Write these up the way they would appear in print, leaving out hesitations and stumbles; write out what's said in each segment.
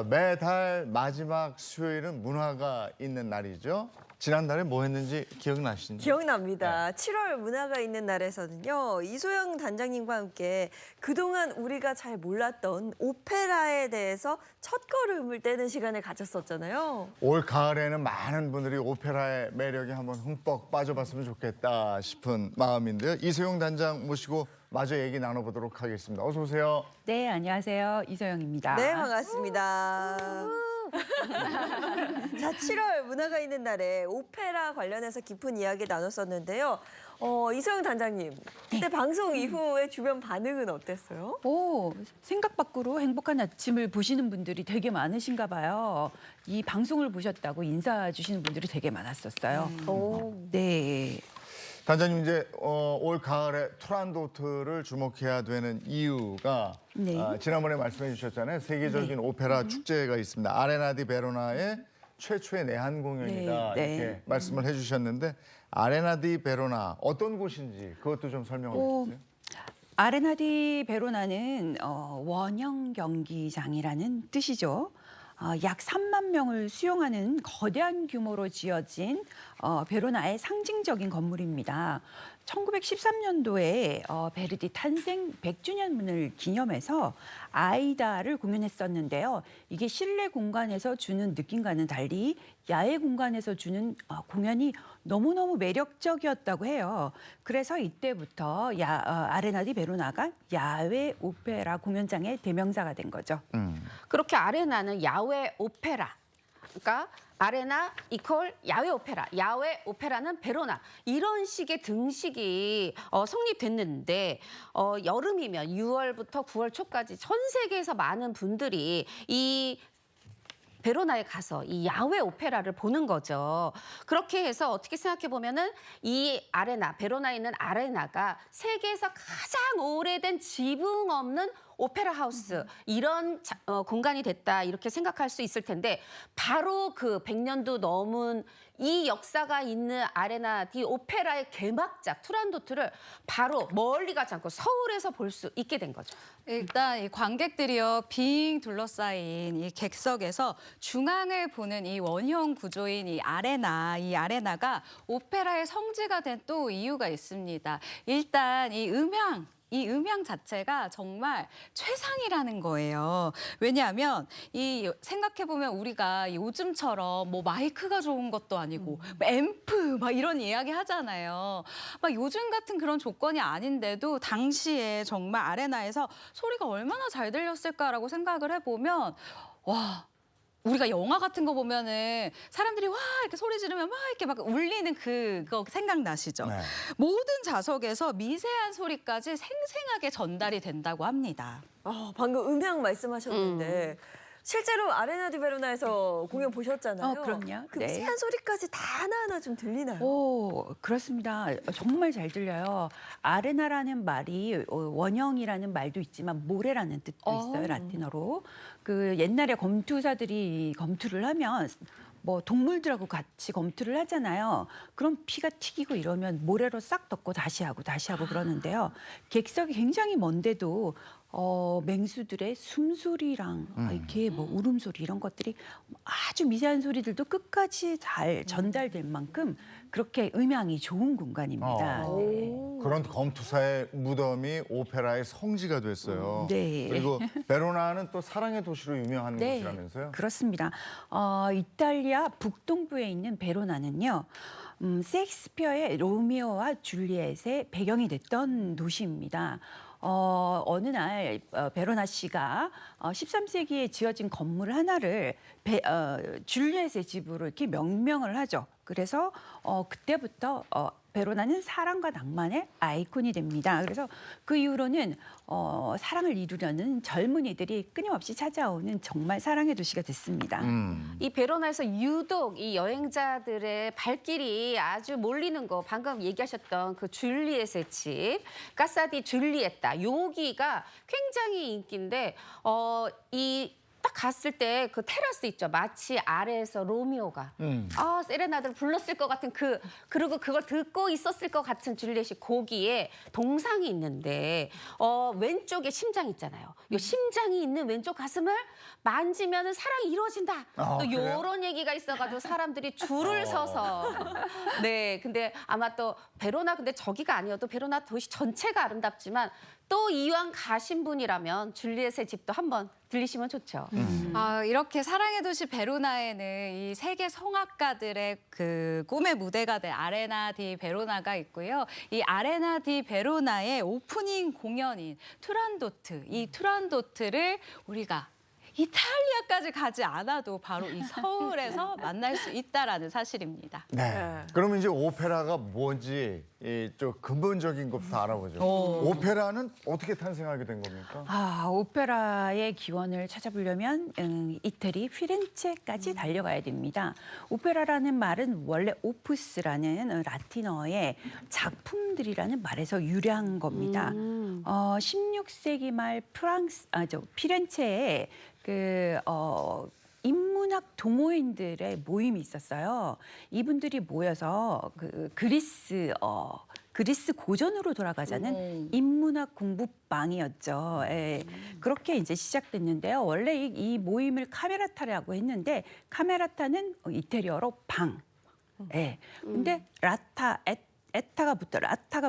매달 마지막 수요일은 문화가 있는 날이죠. 지난달에 뭐 했는지 기억나시나요? 기억납니다. 7월 문화가 있는 날에서는요. 이소영 단장님과 함께 그동안 우리가 잘 몰랐던 오페라에 대해서 첫걸음을 떼는 시간을 가졌었잖아요. 올 가을에는 많은 분들이 오페라의 매력에 한번 흠뻑 빠져봤으면 좋겠다 싶은 마음인데요. 이소영 단장 모시고 마저 얘기 나눠보도록 하겠습니다. 어서 오세요. 네, 안녕하세요. 이소영입니다. 네, 반갑습니다. 자, 7월 문화가 있는 날에 오페라 관련해서 깊은 이야기 나눴었는데요. 이소영 단장님, 그때 방송 이후에 주변 반응은 어땠어요? 오, 생각 밖으로 행복한 아침을 보시는 분들이 되게 많으신가 봐요. 이 방송을 보셨다고 인사 주시는 분들이 되게 많았었어요. 네. 단장님 이제 올 가을에 투란도트를 주목해야 되는 이유가 네. 지난번에 말씀해 주셨잖아요. 세계적인 오페라 축제가 있습니다. 아레나 디 베로나의 최초의 내한 공연이다 네, 이렇게 네. 말씀을 해주셨는데 아레나 디 베로나 어떤 곳인지 그것도 좀 설명을 해주세요. 아레나 디 베로나는 원형 경기장이라는 뜻이죠. 약 3만 명을 수용하는 거대한 규모로 지어진 베로나의 상징적인 건물입니다. 1913년도에 베르디 탄생 100주년을 기념해서 아이다를 공연했었는데요. 이게 실내 공간에서 주는 느낌과는 달리 야외 공간에서 주는 공연이 너무너무 매력적이었다고 해요. 그래서 이때부터 아레나 디 베로나가 야외 오페라 공연장의 대명사가 된 거죠. 그렇게 아레나는 야외 오페라. 그러니까 아레나 이퀄 야외 오페라, 야외 오페라는 베로나 이런 식의 등식이 성립됐는데 여름이면 6월부터 9월 초까지 전 세계에서 많은 분들이 이 베로나에 가서 이 야외 오페라를 보는 거죠. 그렇게 해서 어떻게 생각해 보면은 이 아레나, 베로나에 있는 아레나가 세계에서 가장 오래된 지붕 없는 오페라 하우스 이런 공간이 됐다 이렇게 생각할 수 있을 텐데 바로 그 100년도 넘은 이 역사가 있는 아레나 디 오페라의 개막작 투란도트를 바로 멀리 가지 않고 서울에서 볼 수 있게 된 거죠. 일단 이 관객들이요 빙 둘러싸인 이 객석에서 중앙을 보는 이 원형 구조인 이 아레나가 오페라의 성지가 된 또 이유가 있습니다. 일단 이 음향 자체가 정말 최상이라는 거예요. 왜냐하면 이 생각해보면 우리가 요즘처럼 뭐 마이크가 좋은 것도 아니고 뭐 앰프 막 이런 이야기 하잖아요. 막 요즘 같은 그런 조건이 아닌데도 당시에 정말 아레나에서 소리가 얼마나 잘 들렸을까라고 생각을 해보면 와. 우리가 영화 같은 거 보면은 사람들이 와 이렇게 소리 지르면 막 이렇게 막 울리는 그거 생각나시죠? 네. 모든 좌석에서 미세한 소리까지 생생하게 전달이 된다고 합니다. 방금 음향 말씀하셨는데 실제로 아레나 디 베로나에서 공연 보셨잖아요. 그럼요. 그 네. 미세한 소리까지 다 하나하나 좀 들리나요? 오, 그렇습니다. 정말 잘 들려요. 아레나라는 말이 원형이라는 말도 있지만 모래라는 뜻도 있어요, 라틴어로. 그 옛날에 검투사들이 검투를 하면 뭐 동물들하고 같이 검투를 하잖아요. 그럼 피가 튀기고 이러면 모래로 싹 덮고 다시 하고 그러는데요. 객석이 굉장히 먼데도 맹수들의 숨소리랑 이렇게 뭐 울음소리 이런 것들이 아주 미세한 소리들도 끝까지 잘 전달될 만큼 그렇게 음향이 좋은 공간입니다. 네. 그런 검투사의 무덤이 오페라의 성지가 됐어요. 네. 그리고 베로나는 또 사랑의 도시로 유명한 네, 곳이라면서요? 그렇습니다. 이탈리아 북동부에 있는 베로나는요. 셰익스피어의 로미오와 줄리엣의 배경이 됐던 도시입니다. 어느 날 베로나 씨가 13세기에 지어진 건물 하나를 줄리엣의 집으로 이렇게 명명을 하죠. 그래서 그때부터 베로나는 사랑과 낭만의 아이콘이 됩니다. 그래서 그 이후로는 사랑을 이루려는 젊은이들이 끊임없이 찾아오는 정말 사랑의 도시가 됐습니다. 이 베로나에서 유독 이 여행자들의 발길이 아주 몰리는 거 방금 얘기하셨던 그 줄리엣의 집, 카사 디 줄리에타 여기가 굉장히 인기인데 이 딱 갔을 때 그 테라스 있죠. 마치 아래에서 로미오가 세레나데를 불렀을 것 같은 그리고 그걸 듣고 있었을 것 같은 줄리엣이 거기에 동상이 있는데 왼쪽에 심장 있잖아요. 이 심장이 있는 왼쪽 가슴을 만지면은 사랑이 이루어진다. 또 그래요? 요런 얘기가 있어가지고 사람들이 줄을 서서 네. 근데 아마 또 베로나 근데 저기가 아니어도 베로나 도시 전체가 아름답지만 또 이왕 가신 분이라면 줄리엣의 집도 한번 들리시면 좋죠. 아, 이렇게 사랑의 도시 베로나에는 이 세계 성악가들의 그 꿈의 무대가 된 아레나 디 베로나가 있고요. 이 아레나 디 베로나의 오프닝 공연인 투란도트, 이 투란도트를 우리가 이탈리아까지 가지 않아도 바로 이 서울에서 만날 수 있다라는 사실입니다. 네. 그러면 이제 오페라가 뭔지 좀 근본적인 것부터 알아보죠. 오페라는 어떻게 탄생하게 된 겁니까? 오페라의 기원을 찾아보려면 이태리 피렌체까지 달려가야 됩니다. 오페라라는 말은 원래 오푸스라는 라틴어의 작품들이라는 말에서 유래한 겁니다. 16세기 말 피렌체에 인문학 동호인들의 모임이 있었어요. 이분들이 모여서 그리스 고전으로 돌아가자는 인문학 공부방이었죠. 예. 그렇게 이제 시작됐는데요. 원래 이 모임을 카메라타라고 했는데 카메라타는 이태리어로 방. 예. 근데 라타가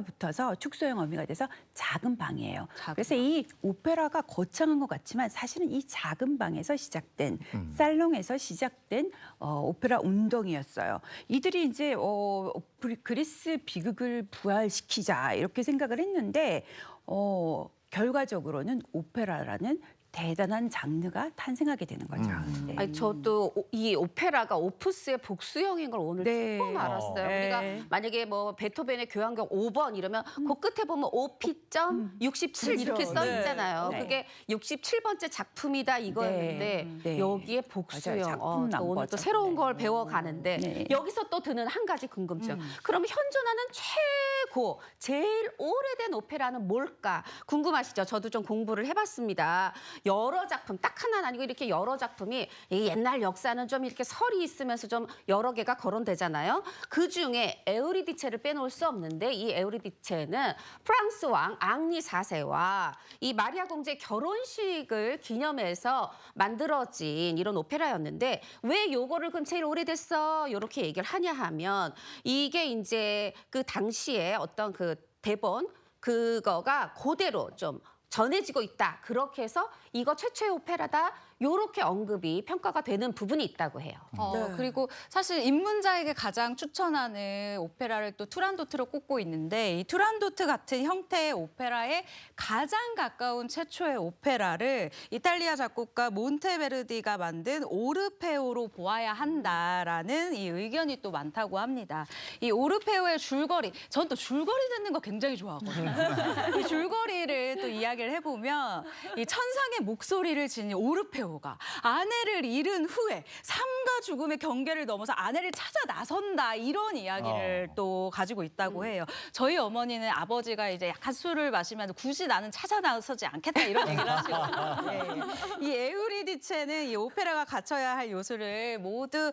붙어서 축소형 어미가 돼서 작은 방이에요. 그래서 이 오페라가 거창한 것 같지만 사실은 이 작은 방에서 시작된 살롱에서 시작된 오페라 운동이었어요. 이들이 이제 그리스 비극을 부활시키자 이렇게 생각을 했는데 결과적으로는 오페라라는 대단한 장르가 탄생하게 되는 거죠. 네. 아니, 저도 이 오페라가 오푸스의 복수형인 걸 오늘 네. 처음 알았어요. 네. 우리가 만약에 뭐 베토벤의 교향곡 5번 이러면 그 끝에 보면 5P.67 이렇게 그렇죠. 써 네. 있잖아요. 네. 그게 67번째 작품이다 이거였는데 네. 여기에 맞아요. 복수형. 작품 저 오늘 또 넘버죠. 새로운 네. 걸 배워가는데 네. 여기서 또 드는 한 가지 궁금증. 그럼 현존하는 최고 제일 오래된 오페라는 뭘까? 궁금하시죠? 저도 좀 공부를 해봤습니다. 여러 작품, 딱 하나는 아니고 이렇게 여러 작품이 이 옛날 역사는 좀 이렇게 설이 있으면서 좀 여러 개가 거론되잖아요. 그중에 에우리디체를 빼놓을 수 없는데 이 에우리디체는 프랑스 왕 앙리 4세와 이 마리아 공주의 결혼식을 기념해서 만들어진 이런 오페라였는데 왜 요거를 그럼 제일 오래됐어? 이렇게 얘기를 하냐 하면 이게 이제 그 당시에 어떤 그 대본 그거가 그대로 좀 전해지고 있다. 그렇게 해서 이거 최초의 오페라다. 요렇게 언급이 평가가 되는 부분이 있다고 해요. 네. 그리고 사실 입문자에게 가장 추천하는 오페라를 또 투란도트로 꼽고 있는데 이 투란도트 같은 형태의 오페라에 가장 가까운 최초의 오페라를 이탈리아 작곡가 몬테베르디가 만든 오르페오로 보아야 한다라는 이 의견이 또 많다고 합니다. 이 오르페오의 줄거리, 전 또 줄거리 듣는 거 굉장히 좋아하거든요. 이 줄거리를 또 이야기를 해보면 이 천상의 목소리를 지닌 오르페오 가 아내를 잃은 후에 삶과 죽음의 경계를 넘어서 아내를 찾아 나선다 이런 이야기를 또 가지고 있다고 해요. 저희 어머니는 아버지가 이제 약간 술을 마시면 굳이 나는 찾아 나서지 않겠다 이런 얘기를 하시거든요. 예. 이 에우리디체는 이 오페라가 갖춰야 할 요소를 모두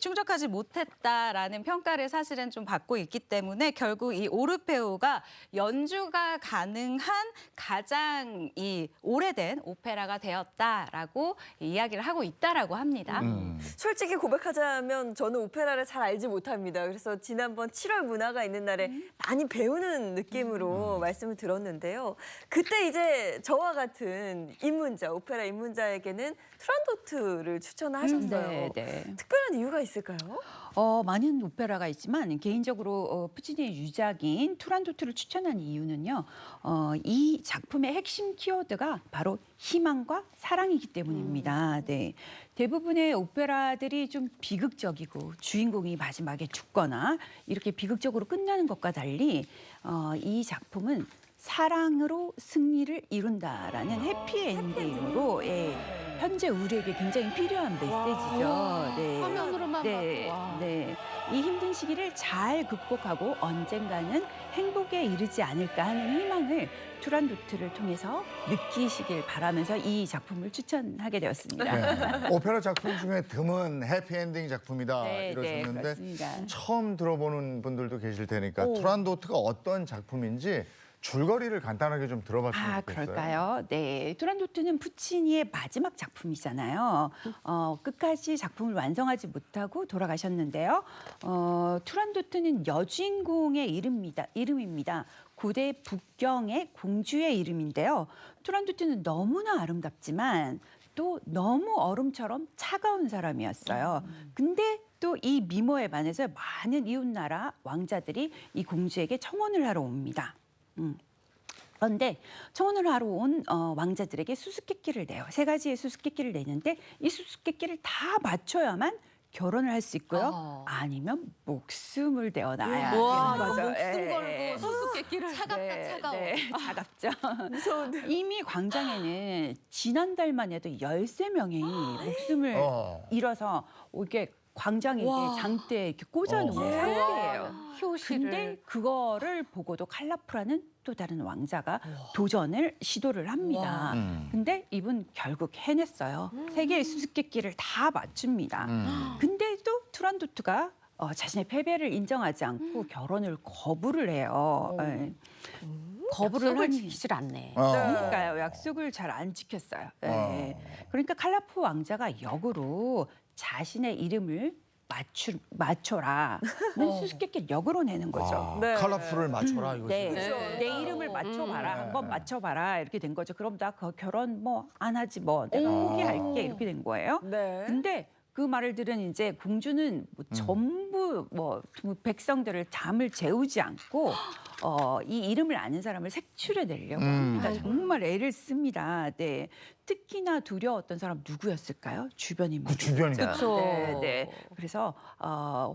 충족하지 못했다라는 평가를 사실은 좀 받고 있기 때문에 결국 이 오르페오가 연주가 가능한 가장 이 오래된 오페라가 되었다라고 이야기를 하고 있다라고 합니다. 솔직히 고백하자면 저는 오페라를 잘 알지 못합니다. 그래서 지난번 7월 문화가 있는 날에 많이 배우는 느낌으로 말씀을 들었는데요. 그때 이제 저와 같은 오페라 입문자에게는 투란도트를 추천하셨어요. 네. 특별한 이유가 있을까요? 많은 오페라가 있지만 개인적으로 푸치니의 유작인 투란도트를 추천한 이유는요. 이 작품의 핵심 키워드가 바로 희망과 사랑이기 때문입니다. 네. 대부분의 오페라들이 좀 비극적이고 주인공이 마지막에 죽거나 이렇게 비극적으로 끝나는 것과 달리 이 작품은 사랑으로 승리를 이룬다라는 해피엔딩으로 현재 우리에게 굉장히 필요한 메시지죠. 네. 화면으로만 네, 봐도 와. 네. 이 힘든 시기를 잘 극복하고 언젠가는 행복에 이르지 않을까 하는 희망을 투란도트를 통해서 느끼시길 바라면서 이 작품을 추천하게 되었습니다. 네. 오페라 작품 중에 드문 해피엔딩 작품이다 네, 이러셨는데 그렇습니다. 처음 들어보는 분들도 계실 테니까 오. 투란도트가 어떤 작품인지 줄거리를 간단하게 좀 들어봤으면 좋겠어요. 그럴까요? 네. 투란도트는 푸치니의 마지막 작품이잖아요. 끝까지 작품을 완성하지 못하고 돌아가셨는데요. 투란도트는 여주인공의 이름입니다. 고대 북경의 공주의 이름인데요. 투란도트는 너무나 아름답지만 또 너무 얼음처럼 차가운 사람이었어요. 근데 또 이 미모에 반해서 많은 이웃나라 왕자들이 이 공주에게 청혼을 하러 옵니다. 그런데 청혼을 하러 온 왕자들에게 수수께끼를 내요. 3가지의 수수께끼를 내는데 이 수수께끼를 다 맞춰야만 결혼을 할 수 있고요. 아니면 목숨을 내어놔야 와, 되는 거죠. 목숨 걸고 예. 수수께끼를 차갑다, 차가워. 네, 차갑죠. 무서운데. 이미 광장에는 지난달만 해도 13명이 목숨을 잃어서 이게 광장에 이게 와. 장대에 이렇게 꽂아놓은 상태예요. 효시를. 근데 그거를 보고도 칼라프라는 또 다른 왕자가 도전을 시도를 합니다. 근데 이분 결국 해냈어요. 3개의 수수께끼를 다 맞춥니다. 근데 또 투란도트가 자신의 패배를 인정하지 않고 결혼을 거부를 해요. 거부를 약속을 하니 지키질 않네. 그러니까요. 약속을 잘 안 지켰어요. 네. 그러니까 칼라프 왕자가 역으로 자신의 이름을 맞춰라는 수수께끼를 역으로 내는 거죠. 네. 컬러풀을 맞춰라 이거죠. 네, 그렇죠. 내 이름을 맞춰봐라. 네. 한번 맞춰봐라. 이렇게 된 거죠. 그럼 나 그 결혼 뭐 안 하지 뭐. 내가 포기할게. 이렇게 된 거예요. 네. 근데 그 말을 들은 이제 공주는 뭐 전부 뭐 백성들을 잠을 재우지 않고 이 이름을 아는 사람을 색출해내려고 합니다. 정말 애를 씁니다. 네. 특히나 두려웠던 사람 누구였을까요? 주변 인물. 그 주변이. 그쵸. 네, 네. 그래서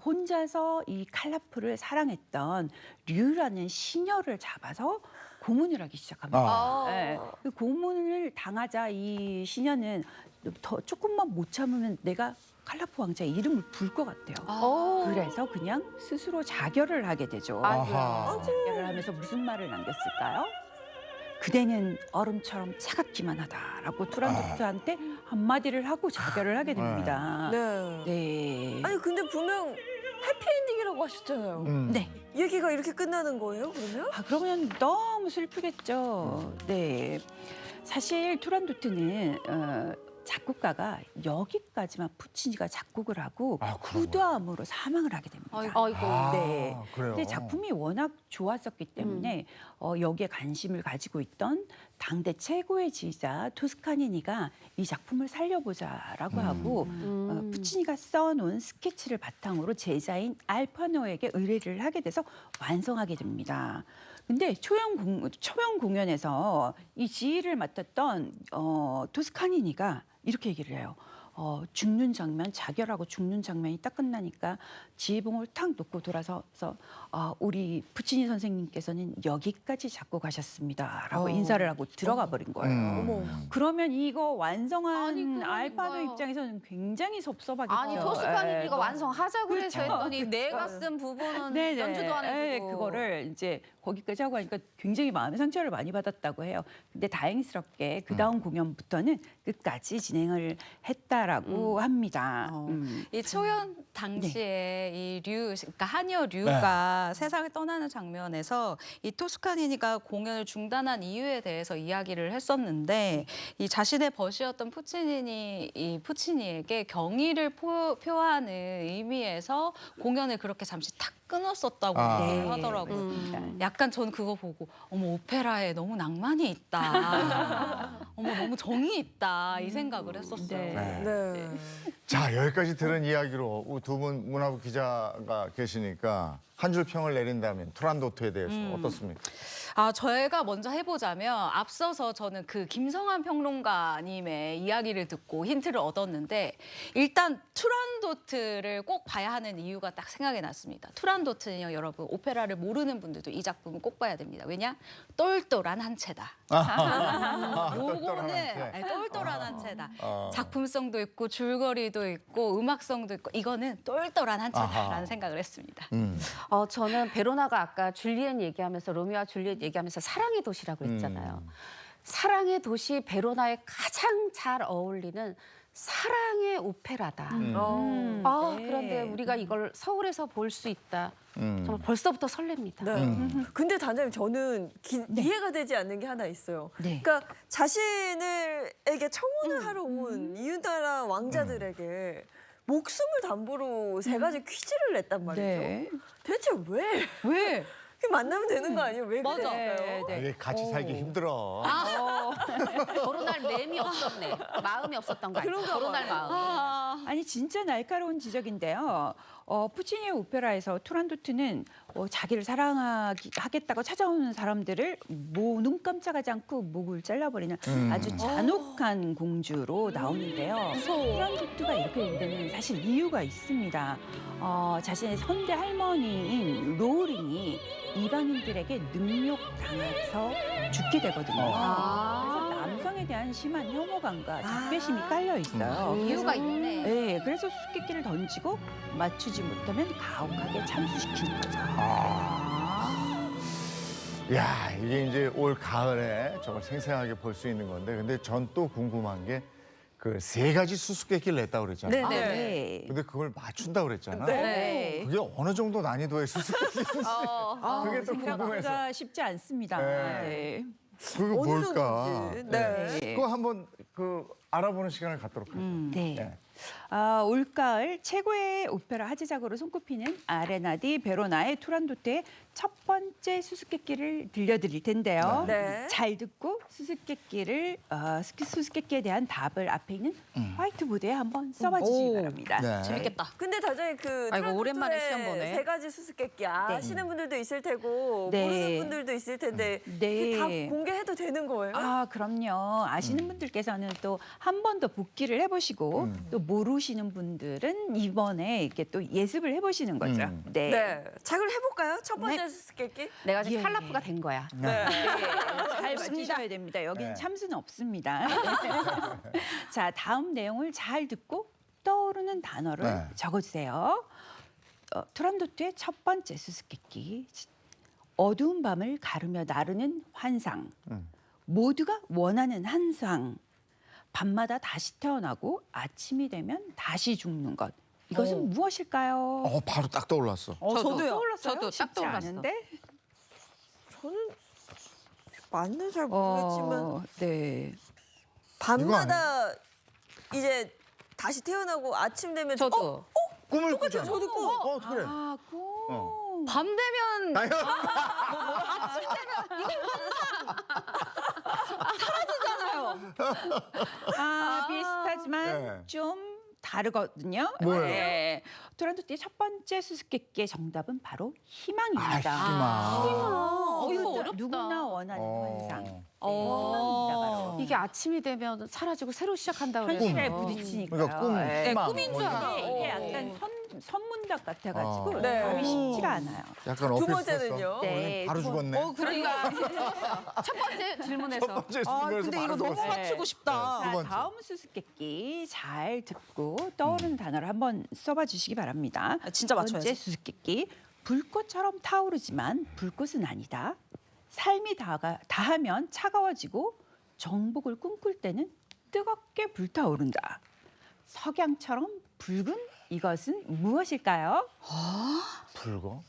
혼자서 이 칼라프를 사랑했던 류라는 시녀를 잡아서 고문을 하기 시작합니다. 네. 그 고문을 당하자 이 시녀는 더 조금만 못 참으면 내가 칼라프 왕자의 이름을 부를 것 같아요. 그래서 그냥 스스로 자결을 하게 되죠. 아하. 자결을 하면서 무슨 말을 남겼을까요? 그대는 얼음처럼 차갑기만 하다라고 투란도트한테 한마디를 하고 자결을 하게 됩니다. 네. 네. 아니 근데 분명 해피엔딩이라고 하셨잖아요. 네. 얘기가 이렇게 끝나는 거예요, 그러면? 그러면 너무 슬프겠죠. 네. 사실 투란도트는 작곡가가 여기까지만 푸치니가 작곡을 하고 후두암으로 사망을 하게 됩니다. 아이고. 네. 그래요. 근데 작품이 워낙 좋았었기 때문에 여기에 관심을 가지고 있던 당대 최고의 지휘자 토스카니니가 이 작품을 살려보자라고 하고 푸치니가 써놓은 스케치를 바탕으로 제자인 알파노에게 의뢰를 하게 돼서 완성하게 됩니다. 근데 초연 공연에서 이 지휘를 맡았던 토스카니니가 이렇게 얘기를 해요. 죽는 장면, 자결하고 죽는 장면이 딱 끝나니까 지휘봉을 탁 놓고 돌아서서 우리 푸치니 선생님께서는 여기까지 작곡하셨습니다라고 인사를 하고 들어가 버린 거예요. 어머. 그러면 이거 완성한 아니, 그러니까요. 알파노 입장에서는 굉장히 섭섭하겠죠. 아니 토스카니니가 예. 완성하자 그래서 했더니 내가 쓴 부분은 네네. 연주도 안 해주고. 그거를 이제 거기까지 하고 하니까 굉장히 마음의 상처를 많이 받았다고 해요. 근데 다행스럽게 그 다음 공연부터는 끝까지 진행을 했다라고 합니다. 이 초연 당시에 이 그러니까 하녀 류가 세상을 떠나는 장면에서 이 토스카니니가 공연을 중단한 이유에 대해서 이야기를 했었는데 이 자신의 벗이었던 이 푸치니에게 경의를 표하는 의미에서 공연을 그렇게 잠시 탁 끊었었다고 얘기를 하더라고요. 약간 전 그거 보고 어머 오페라에 너무 낭만이 있다. 어머 너무 정이 있다 이 생각을 했었어요. 네. 네. 자, 여기까지 들은 이야기로 두 분 문화부 기자가 계시니까 한 줄 평을 내린다면 투란도트에 대해서 어떻습니까? 저희가 먼저 해보자면 앞서서 저는 그 김성환 평론가님의 이야기를 듣고 힌트를 얻었는데 일단 투란도트를 꼭 봐야 하는 이유가 딱 생각이 났습니다. 투란도트는요, 여러분 오페라를 모르는 분들도 이 작품을 꼭 봐야 됩니다. 왜냐? 똘똘한 한 채다. 요거는 똘똘한 한 채다. 작품성도 있고 줄거리도 있고 음악성도 있고 이거는 똘똘한 한 채다라는 생각을 했습니다. 저는 베로나가 아까 줄리엣 얘기하면서 로미오와 줄리엣 얘기하면서 사랑의 도시라고 했잖아요. 사랑의 도시 베로나에 가장 잘 어울리는 사랑의 오페라다. 네. 그런데 우리가 이걸 서울에서 볼 수 있다. 정말 벌써부터 설렙니다. 네. 근데 단장님 저는 이해가 되지 않는 게 하나 있어요. 네. 그러니까 자신에게 청혼을 하러 온 이웃나라 왕자들에게 목숨을 담보로 세 가지 퀴즈를 냈단 말이죠. 네. 대체 왜? 왜? 만나면 되는 거 아니에요? 왜 맞아. 그랬을까요? 네. 이게 같이 살기 힘들어. 결혼할 마음이 없었네. 마음이 없었던 거 아니에요? 그런가 봐요. 결혼할 마음이. 아니 진짜 날카로운 지적인데요. 푸치니의 오페라에서 투란도트는 자기를 사랑하겠다고 찾아오는 사람들을 눈 깜짝하지 않고 목을 잘라버리는 아주 잔혹한 공주로 나오는데요. 투란도트가 이렇게 된 데는 사실 이유가 있습니다. 자신의 선대 할머니인 로린이 이방인들에게 능욕당해서 죽게 되거든요. 그래서 남성에 대한 심한 혐오감과 적대심이 깔려 있어요. 이유가 있네. 네, 그래서 수수께끼를 던지고 맞추지 못하면 가혹하게 참수시키는 거죠. 야, 이게 이제 올 가을에 정말 생생하게 볼 수 있는 건데, 근데 전 또 궁금한 게 그 세 가지 수수께끼를 냈다고 그랬잖아요. 네. 근데 그걸 맞춘다고 그랬잖아. 네. 그게 어느 정도 난이도의 수수께끼인지 그게 또 궁금해서. 생각보다 쉽지 않습니다. 네. 네. 그거 어느 뭘까? 정도인지. 네. 그거 한번 알아보는 시간을 갖도록 하죠. 네. 네. 올가을 최고의 오페라 화제작으로 손꼽히는 아레나 디 베로나의 투란도트의 첫 번째 수수께끼를 들려드릴 텐데요. 네. 잘 듣고 수수께끼에 대한 답을 앞에 있는 화이트보드에 한번 써봐 주시기 바랍니다. 네. 재밌겠다. 근데 단장님 그 아이고, 오랜만에 시험 트란도트의 보네. 세 가지 수수께끼 아시는 분들도 있을 테고 네. 모르는 분들도 있을 텐데 네. 이게 다 공개해도 되는 거예요? 그럼요. 아시는 분들께서는 또 한 번 더 복기를 해보시고 또 모르시는 분들은 이번에 이렇게 또 예습을 해보시는 거죠. 네. 네. 자, 그럼 해볼까요? 첫 번째 수수께끼. 내가 지금 예. 탈라프가 된 거야. 네. 잘 맞추셔야 됩니다. 여기는 네. 참수는 없습니다. 자, 다음 내용을 잘 듣고 떠오르는 단어를 네. 적어주세요. 투란도트의 첫 번째 수수께끼. 어두운 밤을 가르며 나르는 환상. 모두가 원하는 한상. 밤마다 다시 태어나고 아침이 되면 다시 죽는 것. 이것은 무엇일까요? 바로 딱 떠올랐어. 저도요. 떠올랐어요? 저도 딱 쉽지 떠올랐어. 않은데? 저는 맞는 잘 모르겠지만 네. 밤마다 이제 다시 태어나고 아침 되면 저도. 꿈을 똑같아요. 꾸잖아. 저도 꿈. 그래. 밤 되면 비슷하지만 네. 좀 다르거든요. 뭐예요? 네. 투란도트의 첫 번째 수수께끼의 정답은 바로 희망입니다. 희망. 이거 어렵다. 누구나 원하는 환상. 어. 바로. 이게 아침이 되면 사라지고 새로 시작한다 그래서. 현실에 부딪히니까요. 그러니까 꿈, 네. 희망. 꿈인 줄 알아. 이게 약간 선문답 같아가지고 네. 답이 쉽지가 않아요. 약간 두 어필 번째는요? 네, 바로 두 번- 죽었네. 그러니까 첫 번째 질문에서. 첫 번째 질문에서 바로 죽었어. 맞추고 싶다. 두 자, 번째. 다음 수수께끼 잘 듣고 떠오르는 단어를 한번 써봐 주시기 바랍니다. 진짜 첫 번째 수수께끼. 불꽃처럼 타오르지만 불꽃은 아니다. 삶이 다하면 차가워지고 정복을 꿈꿀 때는 뜨겁게 불타오른다. 석양처럼 붉은 이것은 무엇일까요? 불고?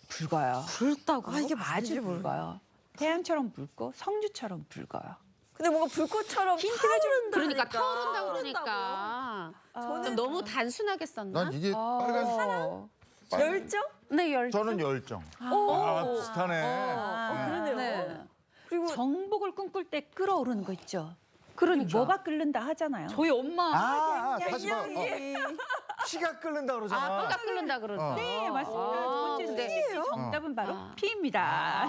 붉어요. 붉다고? 이게 아주 뭔지 붉어요. 태양처럼 붉고 성주처럼 붉어요. 근데 뭔가 불꽃처럼 타오른다. 그러니까 타오른다 그러니까. 저는 너무 단순하게 썼나? 난 이게 빨간 열정? 네, 저는 열정. 비슷하네. 그러네요. 네. 그리고 정복을 꿈꿀 때 끌어오르는 거 있죠. 그러니까. 뭐가 끓는다 하잖아요. 저희 엄마 다시 봐. 피가 끓는다 그러잖아. 피가 끓는다 그러죠. 네, 맞습니다. 첫 번째 수수께끼 정답은 바로 피입니다.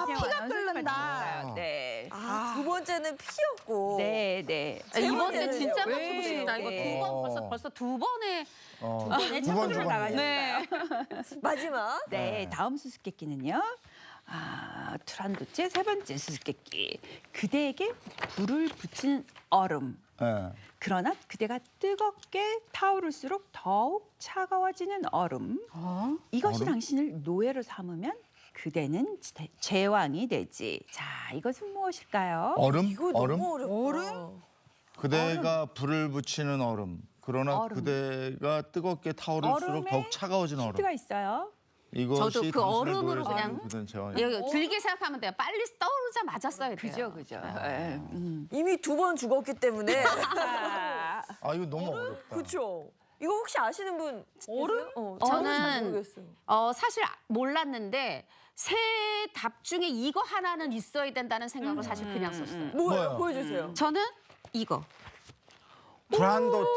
네, 피가 끓는다. 네. 두 번째는 피였고. 네, 네. 이번 번째는 주 진짜 왜? 맞추고 싶다. 이거 네. 두 번 벌써 두 번에. 두 번 나가셨어요. 네. 마지막. 네, 다음 수수께끼는요. 투란도체 세 번째 수수께끼. 그대에게 불을 붙이는 얼음. 네. 그러나 그대가 뜨겁게 타오를수록 더욱 차가워지는 얼음. 이것이 얼음? 당신을 노예로 삼으면 그대는 제왕이 되지. 자, 이것은 무엇일까요? 얼음? 이거 얼음? 너무 어렵다. 그대가 불을 붙이는 얼음. 그러나 얼음. 그대가 뜨겁게 타오를수록 얼음에 더욱 차가워진 얼음. 힌트가 있어요. 이것이 저도 그 당신의 얼음으로 노예로 그냥 그대는 제왕이 여기 길게 생각하면 돼요. 빨리 떠오르자마자 써야 돼요. 그죠. 예, 이미 두 번 죽었기 때문에. 자, 아 이거 너무 어렵다. 그렇죠. 이거 혹시 아시는 분? 얼음? 저는 잘 저는 모르겠어요. 사실 몰랐는데 세 답 중에 이거 하나는 있어야 된다는 생각으로 사실 그냥 썼어요. 뭐예요? 뭐예요? 보여주세요. 저는 이거. 브란도트.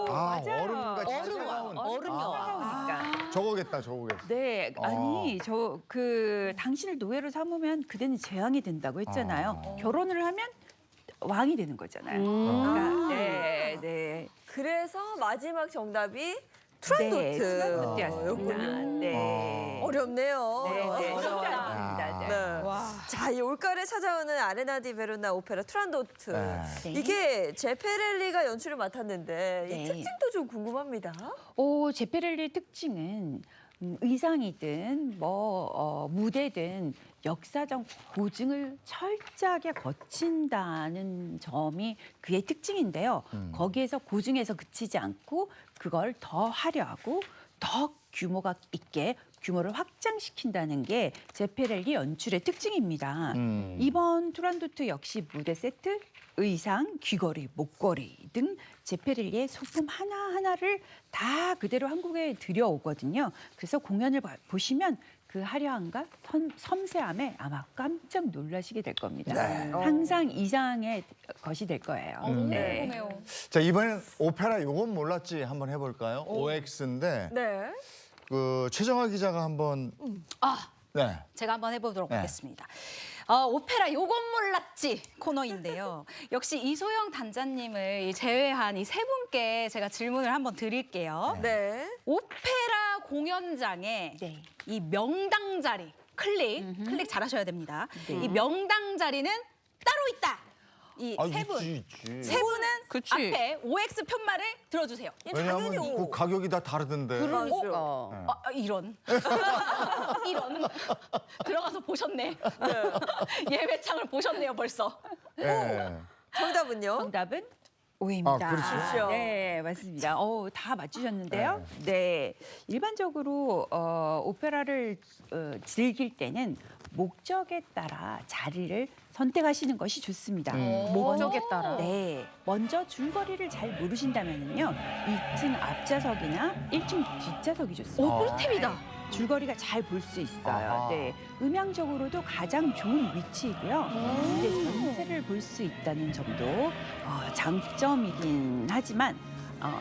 맞아요. 얼음같이 얼음이요. 차가운. 얼음이요. 차가우니까. 저거겠다. 네, 아니 저 그 당신을 노예로 삼으면 그대는 재앙이 된다고 했잖아요. 결혼을 하면 왕이 되는 거잖아요. 그러니까, 네, 네. 그래서 마지막 정답이 투란도트. 네, 투란도트였습니다. 였군요. 네. 어렵네요. 네, 네, 네. 어려웠습니다. 네. 자, 이 올가을에 찾아오는 아레나 디 베로나 오페라 투란도트. 네. 네. 이게 제페렐리가 연출을 맡았는데 네. 이 특징도 좀 궁금합니다. 제페렐리의 특징은 의상이든 무대든 역사적 고증을 철저하게 거친다는 점이 그의 특징인데요. 거기에서 고증에서 그치지 않고 그걸 더 화려하고 더 규모가 있게 규모를 확장시킨다는 게 제페렐리 연출의 특징입니다. 이번 투란도트 역시 무대 세트, 의상, 귀걸이, 목걸이 등 제페렐리의 소품 하나하나를 다 그대로 한국에 들여오거든요. 그래서 공연을 보시면 그 화려함과 섬세함에 아마 깜짝 놀라시게 될 겁니다. 항상 이상의 것이 될 거예요. 네. 궁금해요. 자 이번엔 오페라 요건 몰랐지 한번 해볼까요? OX인데 네. 그 최정아 기자가 한번 네. 제가 한번 해보도록 네. 하겠습니다. 오페라 요건 몰랐지 코너인데요. 역시 이소영 단장님을 제외한 이 세 분께 제가 질문을 한번 드릴게요. 네. 오페라 공연장에 네. 이 명당 자리 클릭 잘하셔야 됩니다. 네. 이 명당 자리는 따로 있다. 이 세 분. 있지. 세 분은 그치. 앞에 OX 편말을 들어주세요. 왜냐하면 당연히 그 가격이 다 다르던데. 그러니까. 이런. 이런. 들어가서 보셨네. 예매창을 보셨네요, 벌써. 예. 정답은요? 정답은 오입니다. 그렇죠. 네, 맞습니다. 다 맞추셨는데요. 네. 일반적으로 오페라를 즐길 때는 목적에 따라 자리를 선택하시는 것이 좋습니다. 목적에 따라. 네. 먼저 줄거리를 잘 모르신다면요. 2층 앞좌석이나 1층 뒷좌석이 좋습니다. 오, 꿀팁이다. 줄거리가 잘 볼 수 있어요. 아하. 네. 음향적으로도 가장 좋은 위치이고요. 무대 전체를 볼 수 있다는 점도 장점이긴 하지만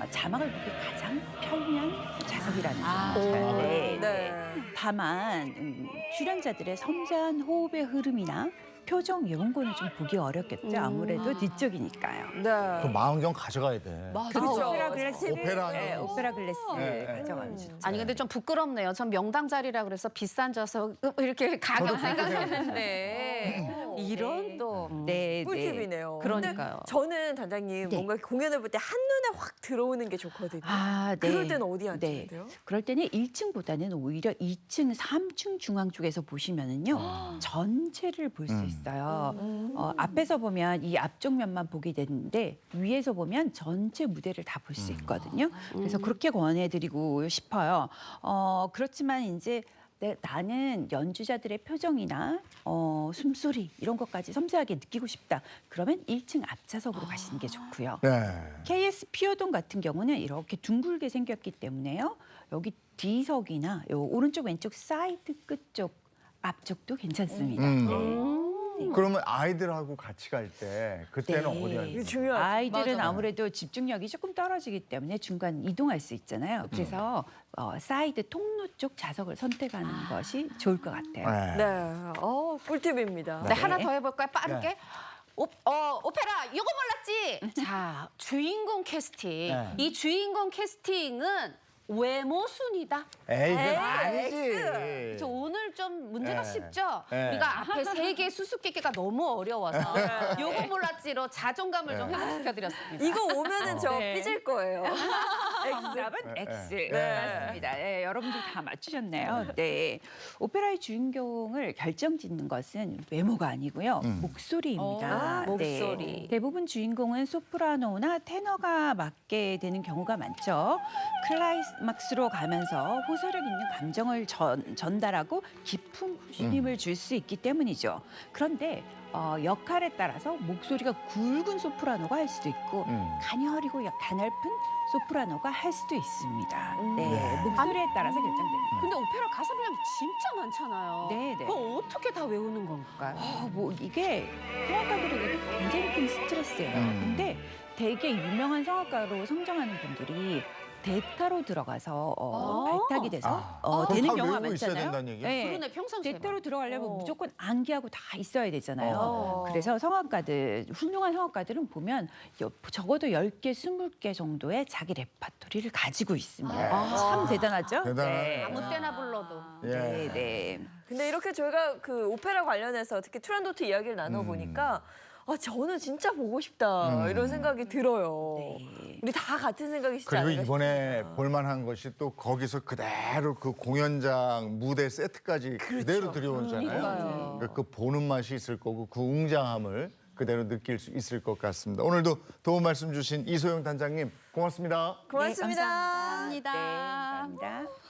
자막을 보기 가장 편리한 좌석이라는 점. 네. 네. 다만 출연자들의 섬세한 호흡의 흐름이나 표정 이런 거는 좀 보기 어렵겠죠. 아무래도 뒤쪽이니까요. 네. 그 망원경 가져가야 돼. 그렇죠. 오페라 글래스. 오페라 네, 안경. 오페라 글래스 네. 가져가면 좋죠. 아니 근데 좀 부끄럽네요. 전 명당 자리라 그래서 비싼 좌석 이렇게 가격 생각했는데 이런 또 네, 꿀팁이네요. 그러니까요. 근데 저는 단장님 네. 뭔가 공연을 볼 때 한눈에 확 들어오는 게 좋거든요. 네. 그럴 때는 어디 앉아야 네. 돼요? 그럴 때는 1층보다는 오히려 2층, 3층 중앙 쪽에서 보시면은요 전체를 볼 수 있어요. 앞에서 보면 이 앞쪽 면만 보게 되는데 위에서 보면 전체 무대를 다 볼 수 있거든요. 그래서 그렇게 권해드리고 싶어요. 그렇지만 이제 나는 연주자들의 표정이나 숨소리 이런 것까지 섬세하게 느끼고 싶다. 그러면 1층 앞좌석으로 가시는 게 좋고요. 네. KS 피오동 같은 경우는 이렇게 둥글게 생겼기 때문에요. 여기 D석이나 요 오른쪽 왼쪽 사이드 끝쪽 앞쪽도 괜찮습니다. 네. 그러면 아이들하고 같이 갈 때 그때는 네. 어디 이거 할까요? 중요하죠. 아이들은 맞아요. 아무래도 집중력이 조금 떨어지기 때문에 중간 이동할 수 있잖아요. 그래서 사이드 통로 쪽 좌석을 선택하는 것이 좋을 것 같아요. 네. 네, 꿀팁입니다. 네, 하나 더 해볼까요? 빠르게. 네. 오페라 이거 몰랐지? 자, 주인공 캐스팅. 네. 이 주인공 캐스팅은 외모 순이다. 에이, 에이, 그건 아니지. 저 오늘 좀 문제가 네. 쉽죠? 네. 우리가 앞에 세 개 수수께끼가 너무 어려워서 요거 몰랐지로 자존감을 좀 네. 회복시켜드렸습니다. 이거 오면은 저 네. 삐질 거예요. 정답은 네. X. 네. 맞습니다. 네, 여러분들 다 맞추셨네요. 네. 오페라의 주인공을 결정짓는 것은 외모가 아니고요. 목소리입니다. 목소리. 대부분 주인공은 소프라노나 테너가 맡게 되는 경우가 많죠. 클라이막스로 가면서 호소력 있는 감정을 전달하고 깊은 힘을 줄 수 있기 때문이죠. 그런데 역할에 따라서 목소리가 굵은 소프라노가 할 수도 있고 가녀리고 가냘픈 소프라노가 할 수도 있습니다. 네, 네. 목소리에 따라서 결정됩니다. 근데 오페라 가사 분량이 진짜 많잖아요. 네, 네. 그거 어떻게 다 외우는 건가요? 뭐 이게 성악가들에게 굉장히 큰 스트레스예요. 근데 되게 유명한 성악가로 성장하는 분들이 대타로 들어가서 발탁이 돼서 그럼 되는 다 경우가 외우고 있어야 많잖아요. 된다는 얘기야? 네. 그러네, 평상시에. 대타로 들어가려면 어. 무조건 암기하고 다 있어야 되잖아요. 어. 그래서 성악가들, 훌륭한 성악가들은 보면 적어도 10개, 20개 정도의 자기 레파토리를 가지고 있습니다. 참 대단하죠? 대단하네. 아무 때나 불러도. 예. 네, 네. 근데 이렇게 저희가 그 오페라 관련해서 특히 투란도트 이야기를 나눠보니까 저는 진짜 보고 싶다 이런 생각이 들어요. 네. 우리 다 같은 생각이시지 그리고 않을까 이번에 싶습니다. 볼만한 것이 또 거기서 그대로 그 공연장 무대 세트까지 그대로 들여오잖아요. 그러니까요. 그러니까 그 보는 맛이 있을 거고 그 웅장함을 그대로 느낄 수 있을 것 같습니다. 오늘도 도움 말씀 주신 이소영 단장님 고맙습니다. 고맙습니다. 감사합니다.